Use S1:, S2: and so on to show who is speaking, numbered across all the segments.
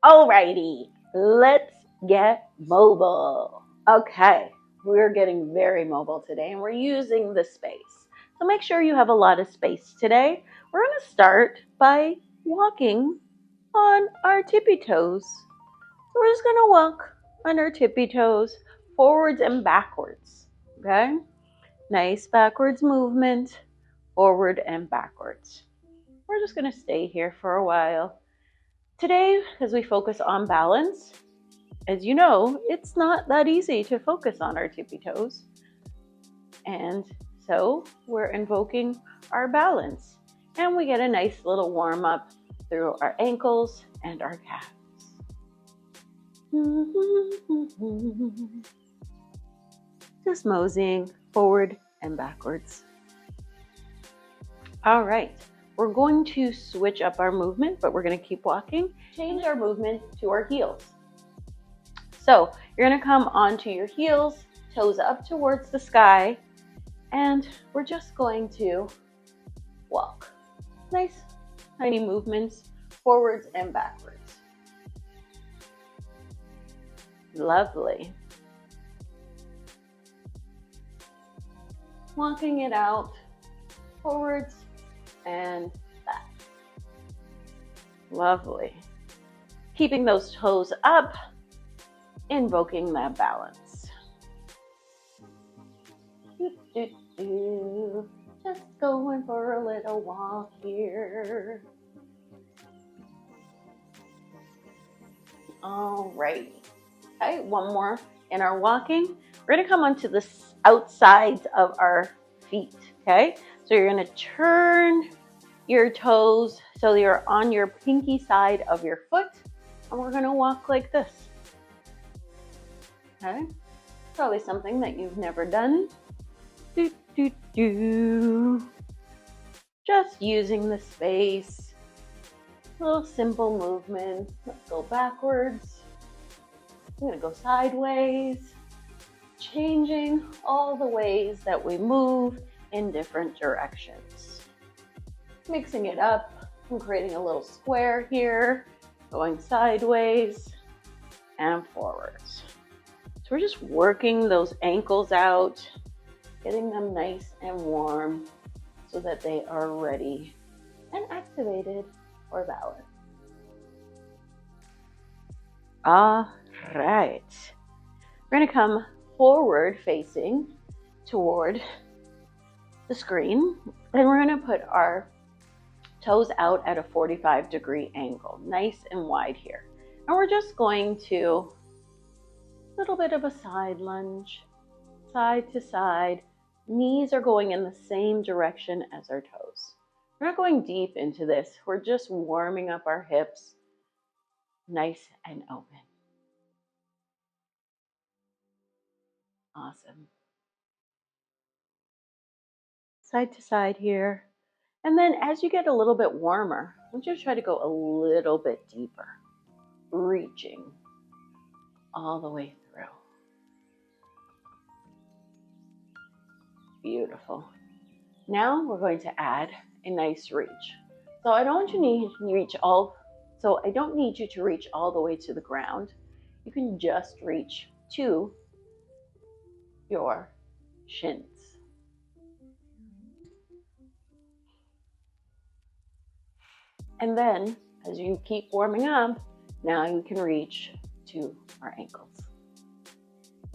S1: Alrighty, let's get mobile. Okay, we're getting very mobile today and we're using the space. So make sure you have a lot of space today. We're going to start by walking on our tippy toes. So we're just going to walk on our tippy toes forwards and backwards. Okay, nice backwards movement, forward and backwards. We're just going to stay here for a while. Today, as we focus on balance, as you know, it's not that easy to focus on our tippy toes. And so we're invoking our balance. And we get a nice little warm up through our ankles and our calves. Just moseying forward and backwards. All right. We're going to switch up our movement, but we're going to keep walking. Change our movement to our heels. So you're going to come onto your heels, toes up towards the sky, and we're just going to walk. Nice, tiny movements, forwards and backwards. Lovely. Walking it out, forwards and back. Lovely. Keeping those toes up, invoking that balance. Just going for a little walk here. Alrighty. Okay, one more in our walking. We're gonna come onto the outsides of our feet, okay? So you're gonna turn your toes so you're on your pinky side of your foot, and we're gonna walk like this. Okay? Probably something that you've never done. Just using the space. Little simple movement. Let's go backwards. I'm gonna go sideways. Changing all the ways that we move in different directions. Mixing it up and creating a little square here, going sideways and forwards. So we're just working those ankles out, getting them nice and warm so that they are ready and activated for balance. All right. We're going to come forward facing toward the screen, and we're going to put our toes out at a 45-degree angle, nice and wide here. And we're just going to a little bit of a side lunge, side to side. Knees are going in the same direction as our toes. We're not going deep into this. We're just warming up our hips, nice and open. Awesome. Side to side here. And then as you get a little bit warmer, I want you to try to go a little bit deeper, reaching all the way through. Beautiful. Now we're going to add a nice reach. So I don't need you to reach all the way to the ground. You can just reach to your shins. And then as you keep warming up, now you can reach to our ankles.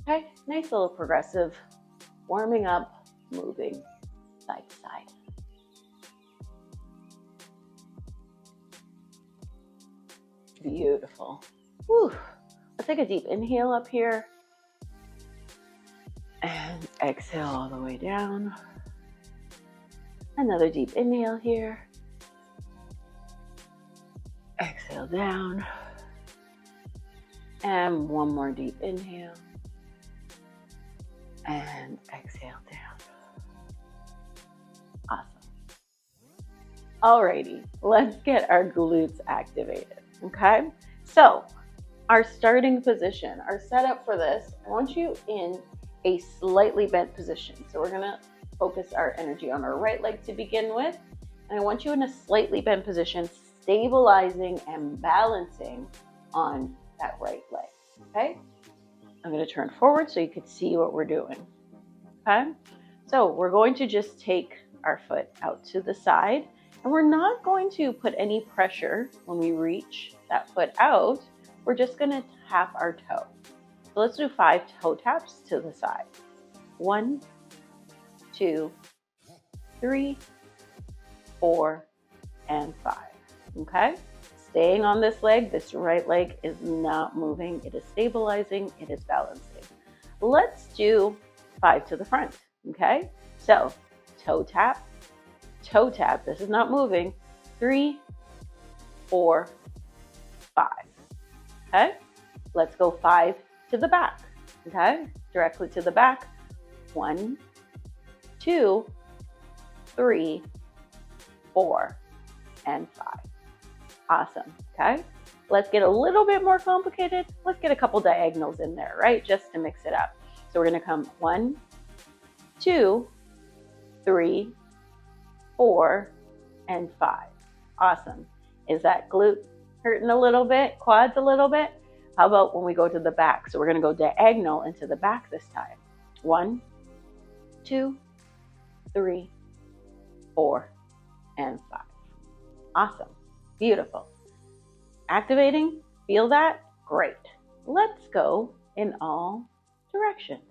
S1: Okay, nice little progressive warming up, moving side to side. Beautiful. Whew. Let's take a deep inhale up here. And exhale all the way down. Another deep inhale here. Exhale down. And one more deep inhale. And exhale down. Awesome. Alrighty, let's get our glutes activated, okay? So, our starting position, our setup for this, I want you in a slightly bent position. So we're gonna focus our energy on our right leg to begin with. And I want you in a slightly bent position, stabilizing and balancing on that right leg. Okay? I'm going to turn forward so you can see what we're doing. Okay? So we're going to just take our foot out to the side, and we're not going to put any pressure when we reach that foot out. We're just going to tap our toe. So let's do 5 toe taps to the side. 1, 2, 3, 4, and 5. Okay? Staying on this leg. This right leg is not moving. It is stabilizing. It is balancing. Let's do 5 to the front. Okay? So toe tap, toe tap. This is not moving. 3, 4, 5. Okay? Let's go 5 to the back. Okay? Directly to the back. 1, 2, 3, 4, and 5. Awesome. Okay? Let's get a little bit more complicated. Let's get a couple diagonals in there, right? Just to mix it up. So we're going to come 1, 2, 3, 4, and 5. Awesome. Is that glute hurting a little bit? Quads a little bit? How about when we go to the back? So we're going to go diagonal into the back this time. 1, 2, 3, 4, and 5. Awesome. Beautiful. Activating? Feel that? Great. Let's go in all directions.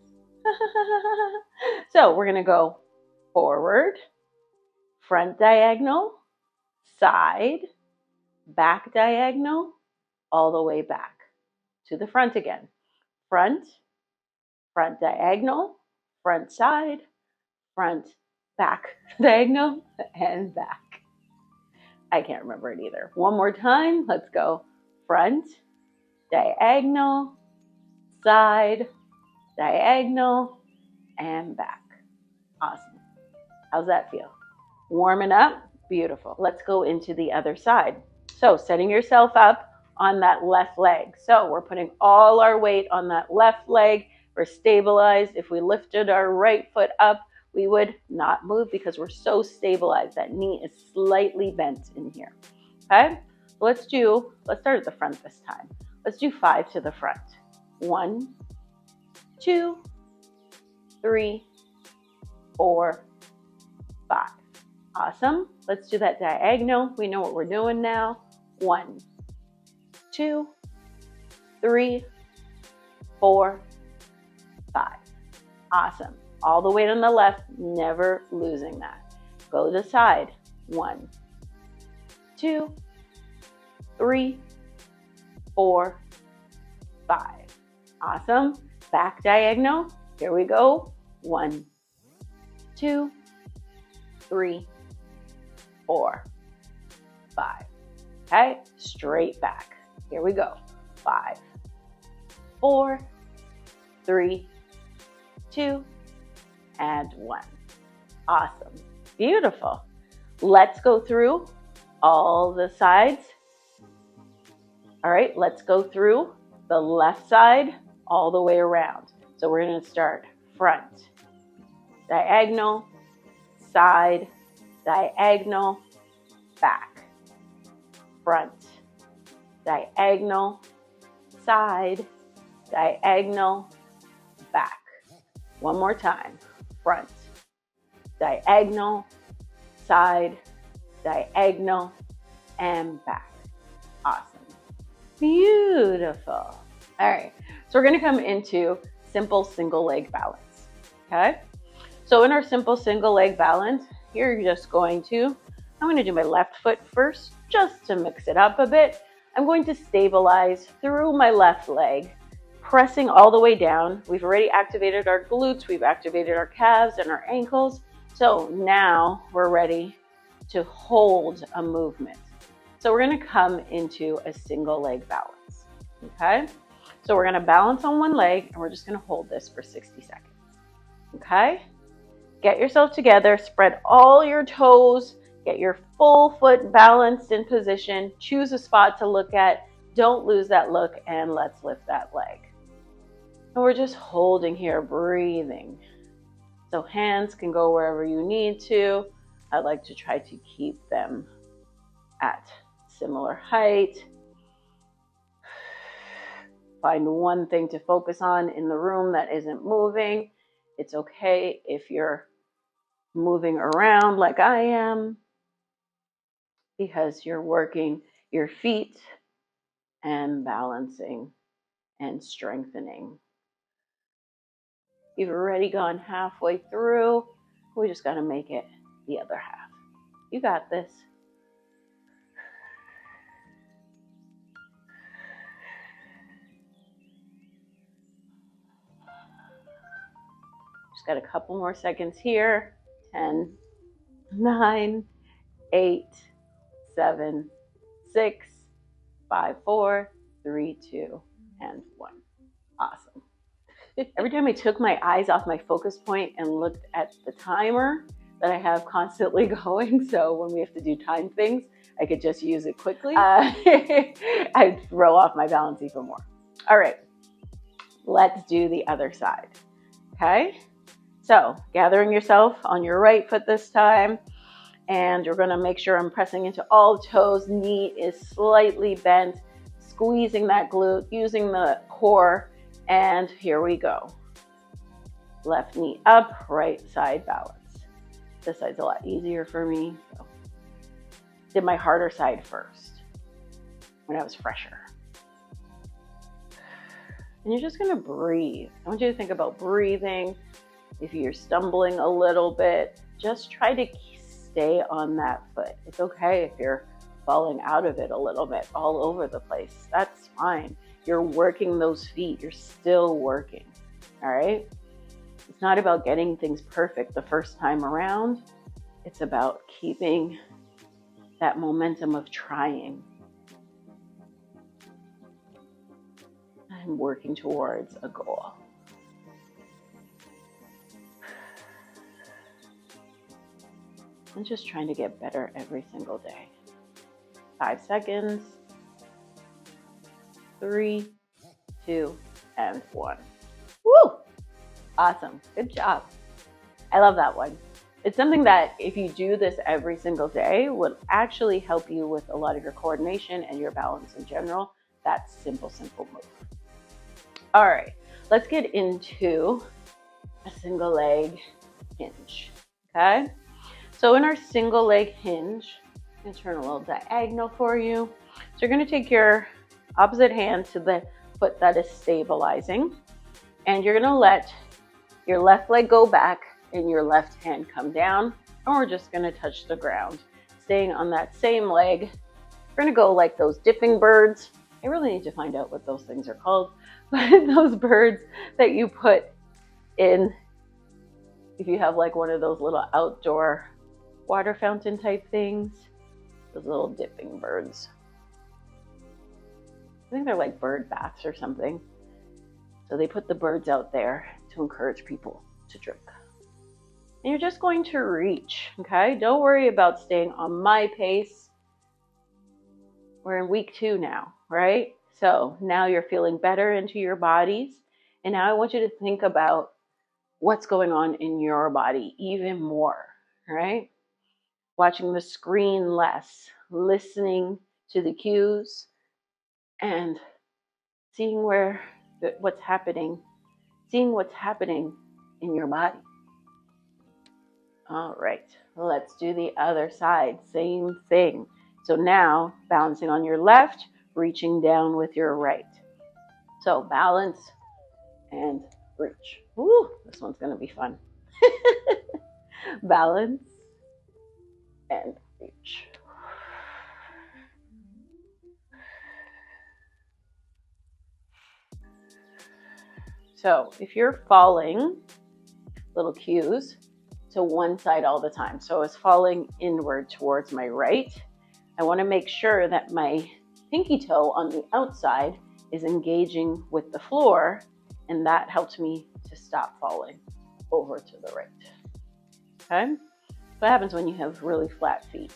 S1: So we're going to go forward, front diagonal, side, back diagonal, all the way back to the front again. Front, front diagonal, front side, front, back diagonal, and back. I can't remember it either. One more time. Let's go front, diagonal, side, diagonal, and back. Awesome. How's that feel? Warming up? Beautiful. Let's go into the other side. So setting yourself up on that left leg. So we're putting all our weight on that left leg. We're stabilized. If we lifted our right foot up, we would not move because we're so stabilized. That knee is slightly bent in here. Okay? Let's start at the front this time. Let's do 5 to the front. 1, 2, 3, 4, 5. Awesome. Let's do that diagonal. We know what we're doing now. 1, 2, 3, 4, 5. Awesome. All the weight on the left, never losing that. Go to the side. 1, 2, 3, 4, 5. Awesome. Back diagonal. Here we go. 1, 2, 3, 4, 5. Okay, straight back. Here we go. 5, 4, 3, 2, and 1. Awesome. Beautiful. Let's go through all the sides. All right, let's go through the left side all the way around. So we're going to start front, diagonal, side, diagonal, back. Front, diagonal, side, diagonal, back. One more time. Front, diagonal, side, diagonal, and back. Awesome. Beautiful. All right. So we're going to come into simple single leg balance. Okay. So in our simple single leg balance, you're just I'm going to do my left foot first, just to mix it up a bit. I'm going to stabilize through my left leg, pressing all the way down. We've already activated our glutes, we've activated our calves and our ankles. So now we're ready to hold a movement. So we're going to come into a single leg balance. Okay? So we're going to balance on one leg and we're just going to hold this for 60 seconds. Okay? Get yourself together, spread all your toes, get your full foot balanced in position, choose a spot to look at, don't lose that look, and let's lift that leg. And we're just holding here, breathing. So hands can go wherever you need to. I like to try to keep them at similar height. Find one thing to focus on in the room that isn't moving. It's okay if you're moving around like I am, because you're working your feet and balancing and strengthening. You've already gone halfway through. We just got to make it the other half. You got this. Just got a couple more seconds here. 10, 9, 8, 7, 6, 5, 4, 3, 2, and 1. Awesome. Every time I took my eyes off my focus point and looked at the timer that I have constantly going, so when we have to do time things, I could just use it quickly, I'd throw off my balance even more. All right, let's do the other side. Okay, so gathering yourself on your right foot this time, and you're going to make sure I'm pressing into all toes. Knee is slightly bent, squeezing that glute, using the core. And here we go. Left knee up, right side balance. This side's a lot easier for me. So did my harder side first when I was fresher. And you're just gonna breathe. I want you to think about breathing. If you're stumbling a little bit, just try to stay on that foot. It's okay if you're falling out of it a little bit, all over the place. That's fine. You're working those feet. You're still working. All right? It's not about getting things perfect the first time around. It's about keeping that momentum of trying and working towards a goal. And just trying to get better every single day. 5 seconds. 3, 2, and 1. Woo! Awesome. Good job. I love that one. It's something that if you do this every single day will actually help you with a lot of your coordination and your balance in general. That simple move. All right, let's get into a single leg hinge. Okay? So in our single leg hinge, I'm going to turn a little diagonal for you. So you're going to take your opposite hand to the foot that is stabilizing, and you're going to let your left leg go back and your left hand come down, and we're just going to touch the ground, staying on that same leg. We're going to go like those dipping birds. I really need to find out what those things are called, but those birds that you put in, if you have like one of those little outdoor water fountain type things, those little dipping birds. I think they're like bird baths or something. So they put the birds out there to encourage people to drink. And you're just going to reach, okay? Don't worry about staying on my pace. We're in week 2 now, right? So now you're feeling better into your bodies. And now I want you to think about what's going on in your body even more, right? Watching the screen less, listening to the cues, and seeing what's happening in your body. All right, let's do the other side. Same thing. So now balancing on your left, reaching down with your right. So balance and reach. Woo, this one's gonna be fun. Balance and reach. So if you're falling, little cues to one side all the time. So it's falling inward towards my right. I want to make sure that my pinky toe on the outside is engaging with the floor, and that helps me to stop falling over to the right. Okay? What happens when you have really flat feet?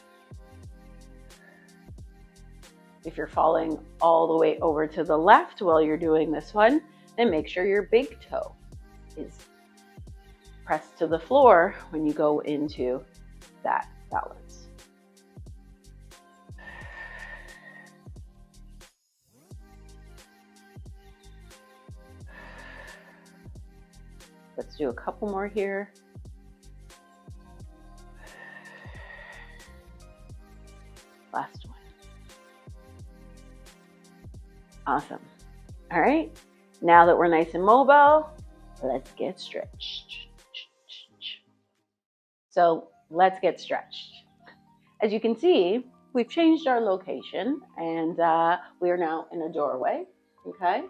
S1: If you're falling all the way over to the left while you're doing this one, then make sure your big toe is pressed to the floor when you go into that balance. Let's do a couple more here. Last one. Awesome. All right. Now that we're nice and mobile, let's get stretched. So let's get stretched. As you can see, we've changed our location and we are now in a doorway. Okay.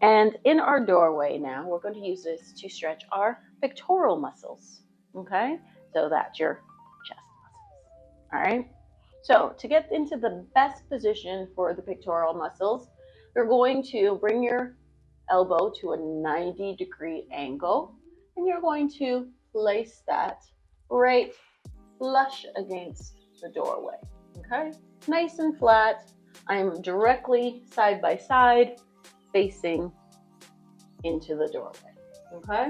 S1: And in our doorway now, we're going to use this to stretch our pectoral muscles. Okay. So that's your chest muscles. All right. So to get into the best position for the pectoral muscles, you're going to bring your elbow to a 90-degree angle, and you're going to place that right flush against the doorway. Okay, nice and flat. I'm directly side by side facing into the doorway. Okay,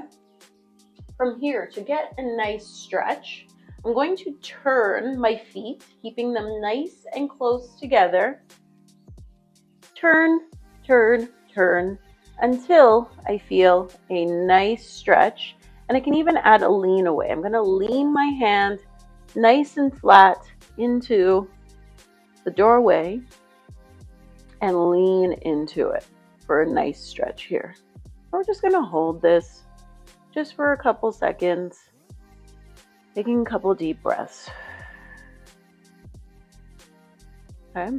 S1: from here, to get a nice stretch, I'm going to turn my feet, keeping them nice and close together. Turn, turn, turn, until I feel a nice stretch. And I can even add a lean away. I'm going to lean my hand nice and flat into the doorway and lean into it for a nice stretch here. We're just going to hold this just for a couple seconds, taking a couple deep breaths. Okay.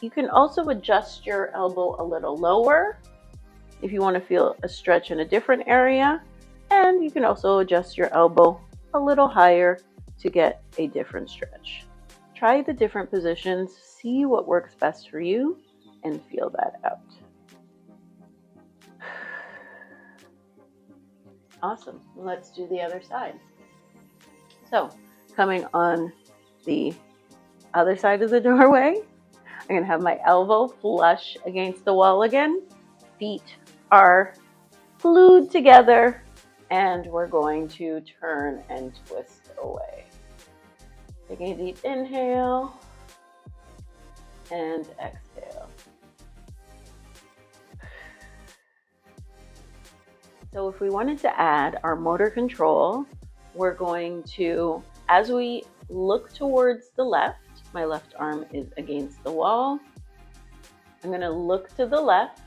S1: You can also adjust your elbow a little lower if you want to feel a stretch in a different area, and you can also adjust your elbow a little higher to get a different stretch. Try the different positions, see what works best for you, and feel that out. Awesome. Let's do the other side. So, coming on the other side of the doorway, I'm going to have my elbow flush against the wall again. Feet are glued together, and we're going to turn and twist away. Taking a deep inhale and exhale. So if we wanted to add our motor control, we're going to, as we look towards the left, my left arm is against the wall. I'm going to look to the left,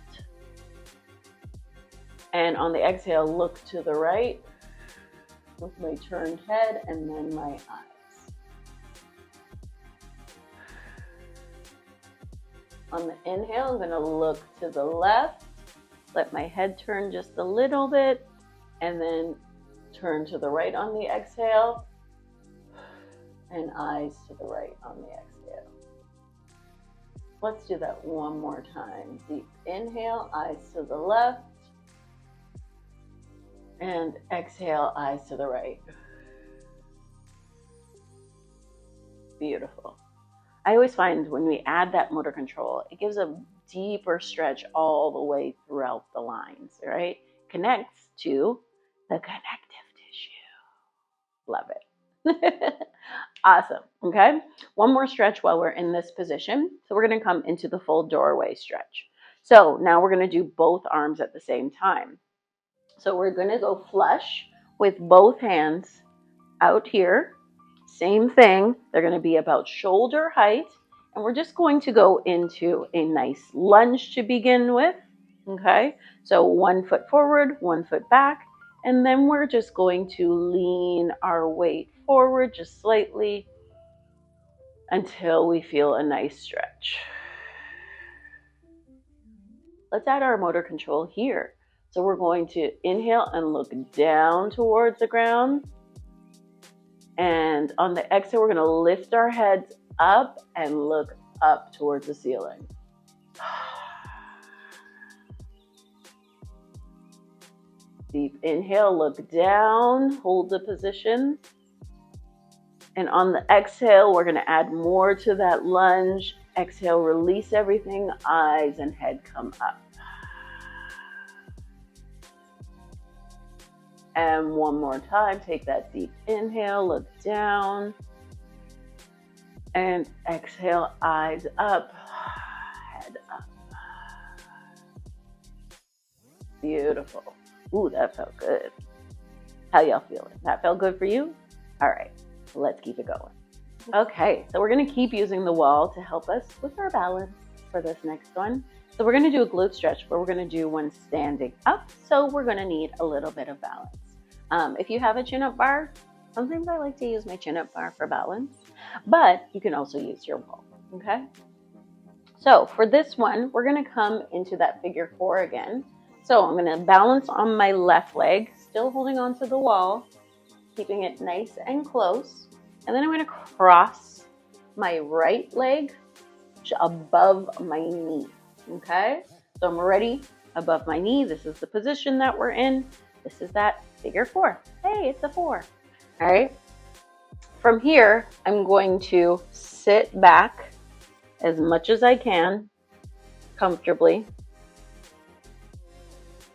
S1: and on the exhale, look to the right with my turned head and then my eyes. On the inhale, I'm going to look to the left, let my head turn just a little bit, and then turn to the right on the exhale, and eyes to the right on the exhale. Let's do that one more time. Deep inhale, eyes to the left, and exhale, eyes to the right. Beautiful. I always find when we add that motor control, it gives a deeper stretch all the way throughout the lines, right? Connects to the connective tissue. Love it. Awesome. Okay. One more stretch while we're in this position. So we're going to come into the full doorway stretch. So now we're going to do both arms at the same time. So we're going to go flush with both hands out here. Same thing. They're going to be about shoulder height. And we're just going to go into a nice lunge to begin with. Okay. So 1 foot forward, 1 foot back. And then we're just going to lean our weight forward just slightly until we feel a nice stretch. Let's add our motor control here. So we're going to inhale and look down towards the ground. And on the exhale, we're going to lift our heads up and look up towards the ceiling. Deep inhale, look down, hold the position. And on the exhale, we're going to add more to that lunge. Exhale, release everything, eyes and head come up. And one more time, take that deep inhale, look down. And exhale, eyes up, head up. Beautiful. Ooh, that felt good. How y'all feeling? That felt good for you? All right, let's keep it going. Okay, so we're gonna keep using the wall to help us with our balance for this next one. So we're gonna do a glute stretch, but we're gonna do one standing up. So we're gonna need a little bit of balance. If you have a chin-up bar, sometimes I like to use my chin-up bar for balance, but you can also use your wall, okay? So for this one, we're gonna come into that figure 4 again. So I'm gonna balance on my left leg, still holding onto the wall, keeping it nice and close. And then I'm gonna cross my right leg above my knee, okay? So I'm already above my knee. This is the position that we're in. This is that figure 4. Hey, it's a 4. All right. From here, I'm going to sit back as much as I can comfortably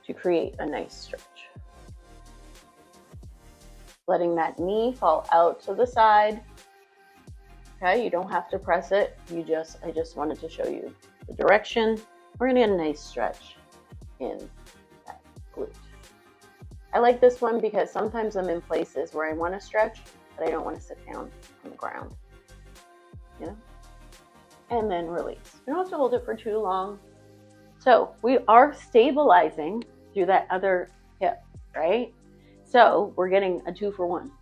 S1: to create a nice stretch. Letting that knee fall out to the side. Okay, you don't have to press it. I just wanted to show you the direction. We're gonna get a nice stretch in that glute. I like this one because sometimes I'm in places where I want to stretch, but I don't want to sit down on the ground, you know? And then release. You don't have to hold it for too long. So we are stabilizing through that other hip, right? So we're getting a 2 for 1.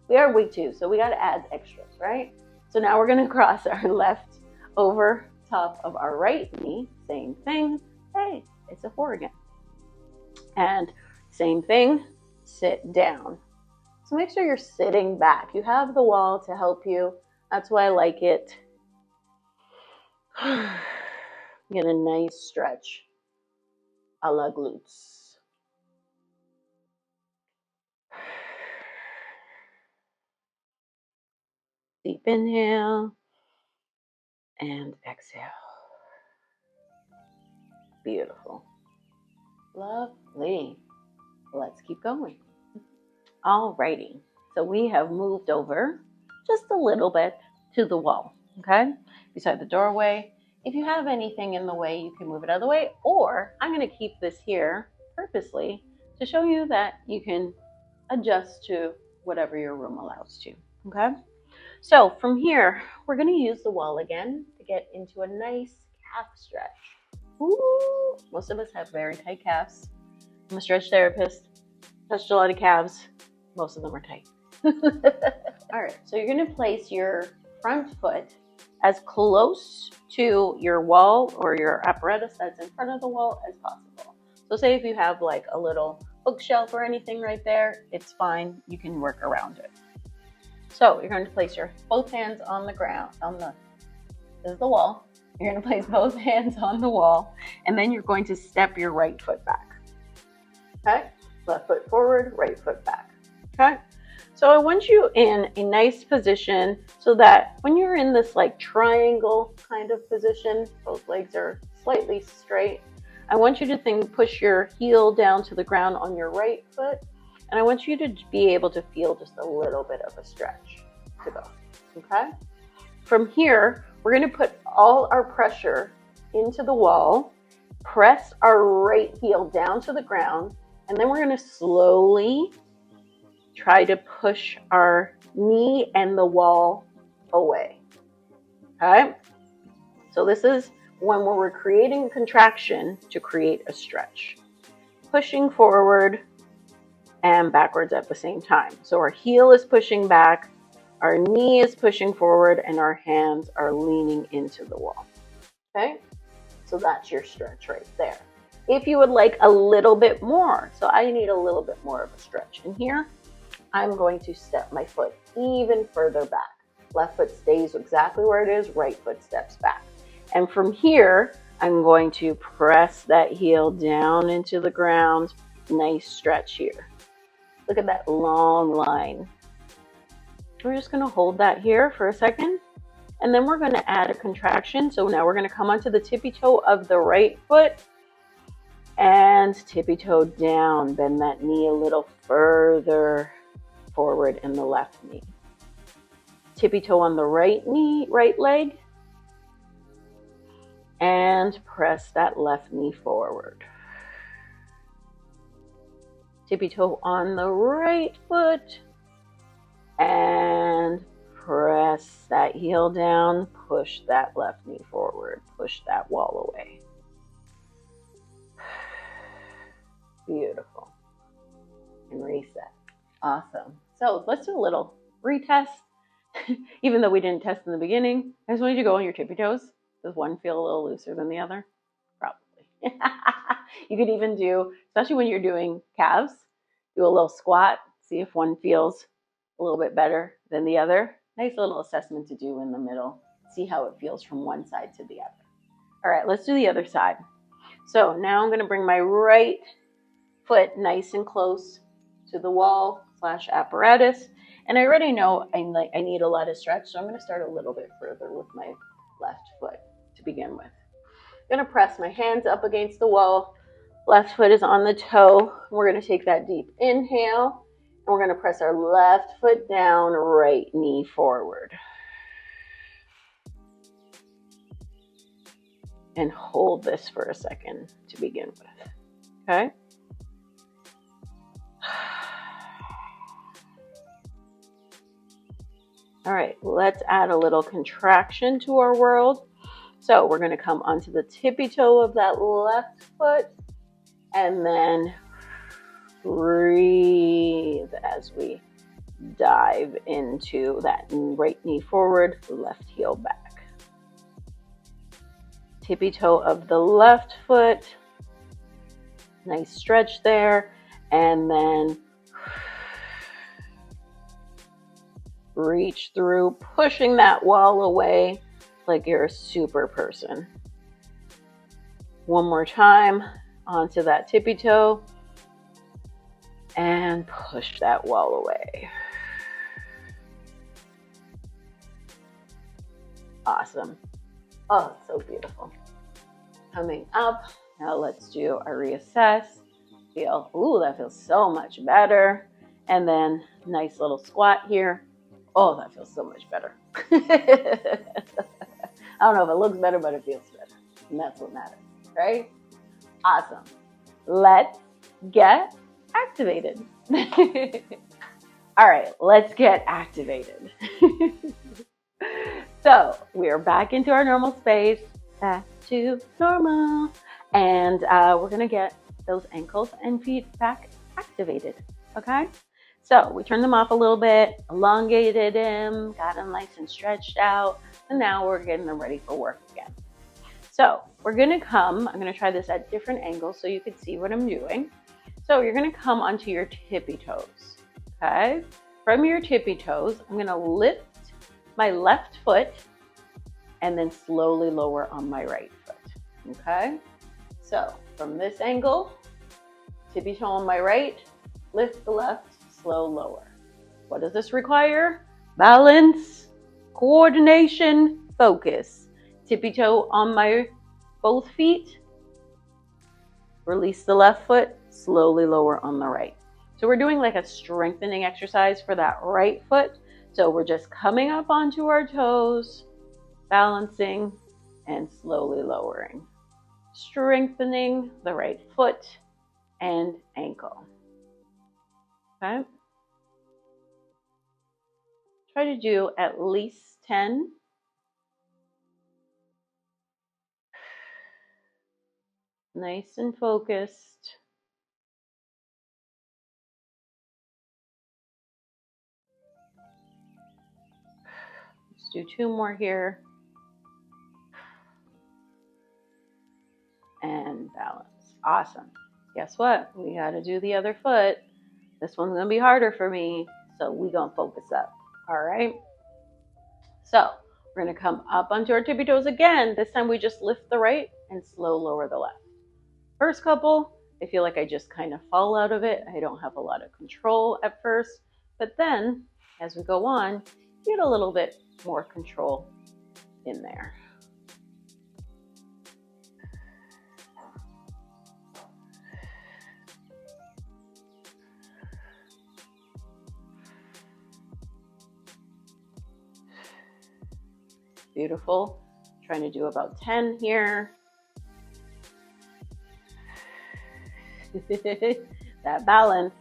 S1: We are week 2, so we got to add extras, right? So now we're going to cross our left over top of our right knee. Same thing. Hey, it's a 4 again. And same thing, sit down. So make sure you're sitting back. You have the wall to help you. That's why I like it. Get a nice stretch a la glutes. Deep inhale and exhale. Beautiful. Lovely. Let's keep going. Alrighty. So we have moved over just a little bit to the wall, okay? Beside the doorway. If you have anything in the way, you can move it out of the way, or I'm going to keep this here purposely to show you that you can adjust to whatever your room allows you, okay? So from here, we're going to use the wall again to get into a nice calf stretch. Ooh, most of us have very tight calves. I'm a stretch therapist, touched a lot of calves. Most of them are tight. All right, so you're going to place your front foot as close to your wall or your apparatus that's in front of the wall as possible. So say if you have like a little bookshelf or anything right there, it's fine. You can work around it. So you're going to place your both hands on the ground, this is the wall. You're going to place both hands on the wall, and then you're going to step your right foot back. Okay? Left foot forward, right foot back. Okay? So I want you in a nice position so that when you're in this like triangle kind of position, both legs are slightly straight. I want you to push your heel down to the ground on your right foot. And I want you to be able to feel just a little bit of a stretch to go, okay? From here, we're gonna put all our pressure into the wall, press our right heel down to the ground, and then we're gonna slowly try to push our knee and the wall away, okay? So this is when we're creating a contraction to create a stretch. Pushing forward and backwards at the same time. So our heel is pushing back, our knee is pushing forward, and our hands are leaning into the wall. Okay? So that's your stretch right there. If you would like a little bit more, so I need a little bit more of a stretch in here, I'm going to step my foot even further back. Left foot stays exactly where it is, right foot steps back. And from here, I'm going to press that heel down into the ground. Nice stretch here. Look at that long line. We're just going to hold that here for a second, and then we're going to add a contraction. So now we're going to come onto the tippy toe of the right foot and tippy toe down. Bend that knee a little further forward in the left knee. Tippy toe on the right knee, right leg, and press that left knee forward. Tippy toe on the right foot. And press that heel down. Push that left knee forward. Push that wall away. Beautiful. And reset. Awesome. So let's do a little retest. Even though we didn't test in the beginning, I just wanted you to go on your tippy toes. Does one feel a little looser than the other? Probably. You could even do, especially when you're doing calves, do a little squat. See if one feels a little bit better than the other. Nice little assessment to do in the middle. See how it feels from one side to the other. All right, let's do the other side. So now I'm going to bring my right foot nice and close to the wall / apparatus. And I already know I need a lot of stretch, so I'm going to start a little bit further with my left foot to begin with. I'm going to press my hands up against the wall. Left foot is on the toe. We're going to take that deep inhale, and we're going to press our left foot down, right knee forward. And hold this for a second to begin with. Okay? All right, let's add a little contraction to our world. So we're going to come onto the tippy toe of that left foot and then breathe as we dive into that right knee forward, left heel back. Tippy toe of the left foot. Nice stretch there. And then reach through, pushing that wall away like you're a super person. One more time onto that tippy toe and push that wall away. Awesome. Oh, it's so beautiful. Coming up, now let's do a reassess. Feel, ooh, that feels so much better. And then nice little squat here. Oh, that feels so much better. I don't know if it looks better, but it feels better. And that's what matters, right? Awesome. Let's get activated. All right, let's get activated. So we're back into our normal space, back to normal. And we're gonna get those ankles and feet back activated, okay? So we turned them off a little bit, elongated them, got them nice and stretched out, and now we're getting them ready for work again. So we're gonna come, I'm gonna try this at different angles so you can see what I'm doing. So you're gonna come onto your tippy toes, okay? From your tippy toes, I'm gonna lift my left foot and then slowly lower on my right foot, okay? So from this angle, tippy toe on my right, lift the left, slow lower. What does this require? Balance, coordination, focus. Tippy toe on my both feet. Release the left foot, slowly lower on the right. So we're doing like a strengthening exercise for that right foot. So we're just coming up onto our toes, balancing, and slowly lowering. Strengthening the right foot and ankle. Okay? Try to do at least 10. Nice and focused. Let's do 2 more here. And balance. Awesome. Guess what? We got to do the other foot. This one's going to be harder for me, so we're going to focus up. All right? So we're going to come up onto our tippy toes again. This time we just lift the right and slow lower the left. First couple, I feel like I just kind of fall out of it. I don't have a lot of control at first, but then as we go on, you get a little bit more control in there. Beautiful. Trying to do about 10 that balance.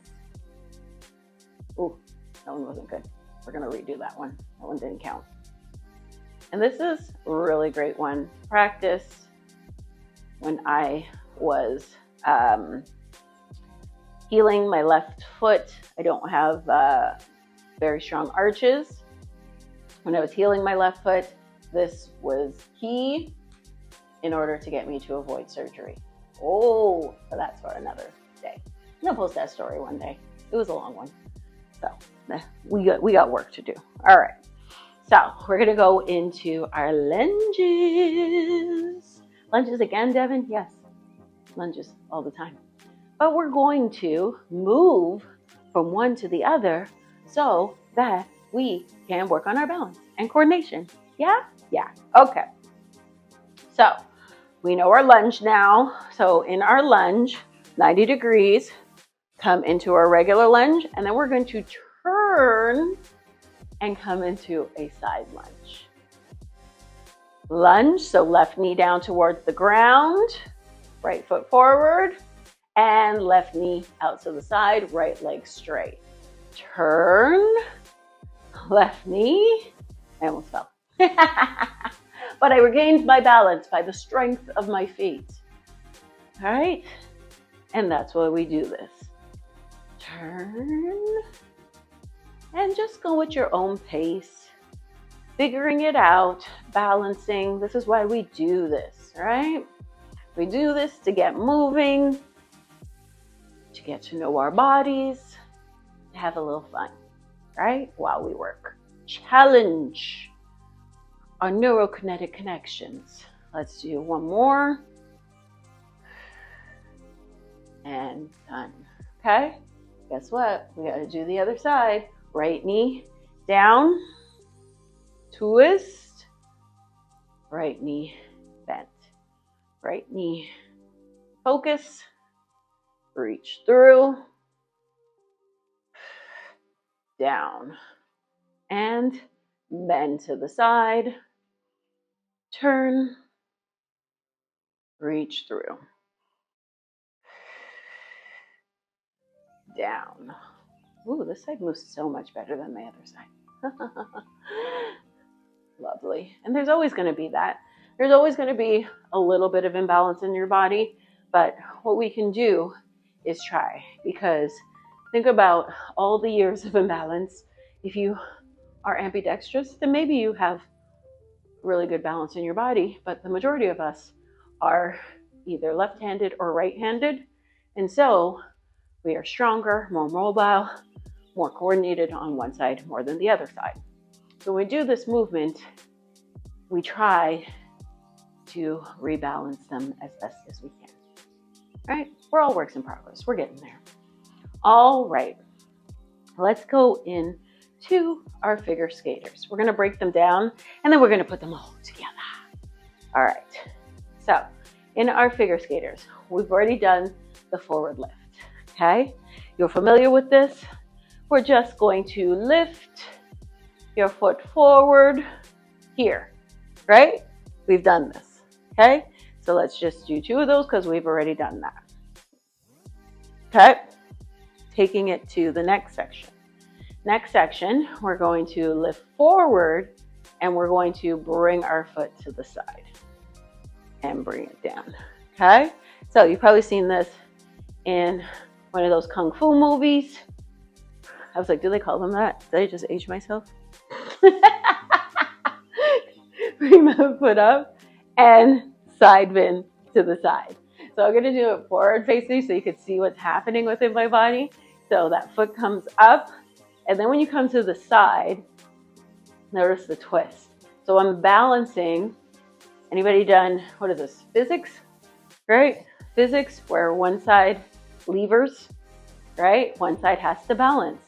S1: Ooh, that one wasn't good. We're gonna redo that one. That one didn't count. And this is a really great one. Practice when I was healing my left foot. I don't have very strong arches. When I was healing my left foot, this was key in order to get me to avoid surgery. Oh, but that's for another day. I'm gonna post that story one day. It was a long one. So we got work to do. All right. So we're gonna go into our lunges. Lunges again, Devin? Yes, lunges all the time. But we're going to move from one to the other so that we can work on our balance and coordination. Yeah? Yeah. Okay. So we know our lunge now. So in our lunge, 90 degrees, come into our regular lunge, and then we're going to turn and come into a side lunge. Lunge, so left knee down towards the ground, right foot forward, and left knee out to the side, right leg straight. Turn, left knee, I almost fell. But I regained my balance by the strength of my feet. All right, and that's why we do this. Turn, and just go at your own pace, figuring it out, balancing. This is why we do this, right? We do this to get moving, to get to know our bodies, to have a little fun, right? While we work. Challenge our neurokinetic connections. Let's do one more. And done. Okay? Guess what? We got to do the other side. Right knee down, twist, right knee bent, right knee focus, reach through, down, and bend to the side, turn, reach through, down. Ooh, this side moves so much better than the other side. Lovely. And there's always going to be that. There's always going to be a little bit of imbalance in your body, but what we can do is try, because think about all the years of imbalance. If you are ambidextrous, then maybe you have really good balance in your body, but the majority of us are either left-handed or right-handed, and so we are stronger, more mobile, more coordinated on one side more than the other side. So when we do this movement, we try to rebalance them as best as we can. All right? We're all works in progress. We're getting there. All right. Let's go into our figure skaters. We're going to break them down, and then we're going to put them all together. All right. So in our figure skaters, we've already done the forward lift. Okay? You're familiar with this? We're just going to lift your foot forward here, right? We've done this, okay? So let's just do 2 of those because we've already done that. Okay, taking it to the next section. Next section, we're going to lift forward and we're going to bring our foot to the side and bring it down, okay? So you've probably seen this in one of those Kung Fu movies. I was like, do they call them that? Did I just age myself? Bring my foot up and side bend to the side. So I'm going to do it forward facing so you can see what's happening within my body. So that foot comes up, and then when you come to the side, notice the twist. So I'm balancing. Anybody done, what is this, physics? Right? Physics, where one side levers, right? One side has to balance.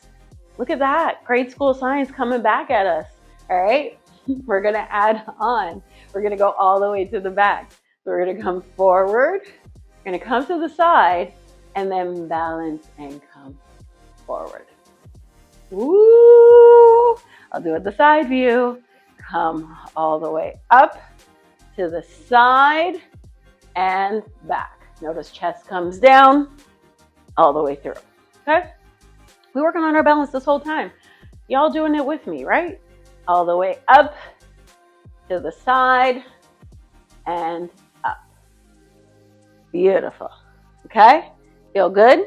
S1: Look at that, grade school science coming back at us, all right? We're gonna add on. We're gonna go all the way to the back. So we're gonna come forward, we're gonna come to the side, and then balance and come forward. Woo! I'll do it the side view. Come all the way up to the side and back. Notice chest comes down, all the way through. Okay? We're working on our balance this whole time. Y'all doing it with me, right? All the way up to the side and up. Beautiful. Okay? Feel good?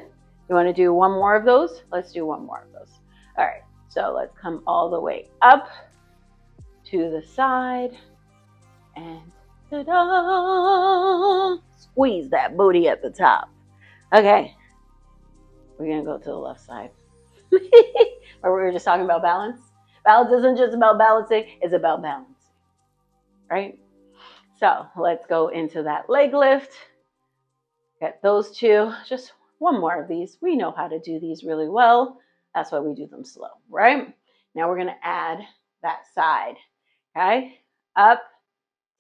S1: You want to do one more of those? Let's do one more of those. All right. So let's come all the way up to the side and ta-da! Squeeze that booty at the top. Okay. We're going to go to the left side. Or we were just talking about balance. Balance isn't just about balancing, it's about balancing. Right? So let's go into that leg lift. Get those two. Just one more of these. We know how to do these really well. That's why we do them slow, right? Now we're going to add that side. Okay? Up.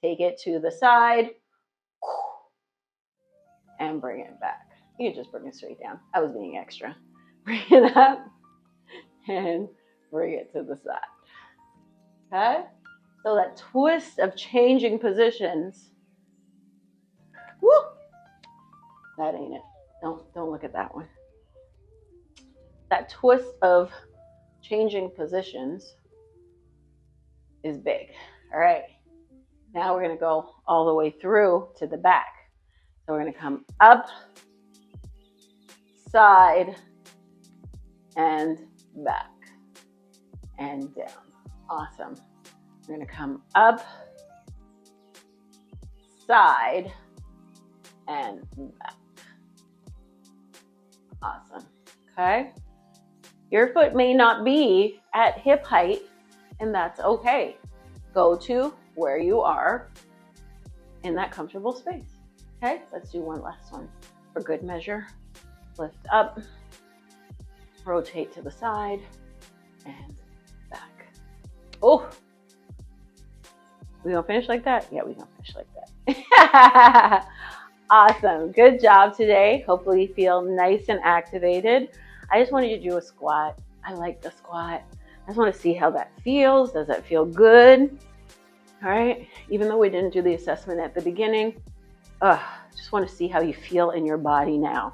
S1: Take it to the side. And bring it back. You can just bring it straight down. I was being extra. Bring it up. And bring it to the side. Okay? So that twist of changing positions. Woo! That ain't it. Don't look at that one. That twist of changing positions is big. All right. Now we're going to go all the way through to the back. So we're going to come up, side, and back, and down. Awesome. We're going to come up, side, and back. Awesome. Okay. Your foot may not be at hip height, and that's okay. Go to where you are in that comfortable space. Okay, let's do one last one for good measure. Lift up, rotate to the side, and back. Oh, we gonna finish like that? Yeah, we gonna finish like that. Awesome, good job today. Hopefully you feel nice and activated. I just wanted you to do a squat. I like the squat. I just want to see how that feels. Does that feel good? All right, even though we didn't do the assessment at the beginning, just want to see how you feel in your body now.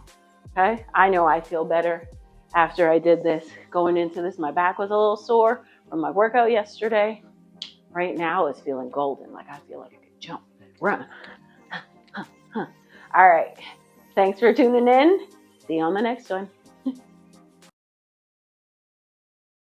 S1: Okay, I know I feel better after I did this. Going into this, my back was a little sore from my workout yesterday. Right now, it's feeling golden. Like I feel like I could jump, run. All right, thanks for tuning in. See you on the next one.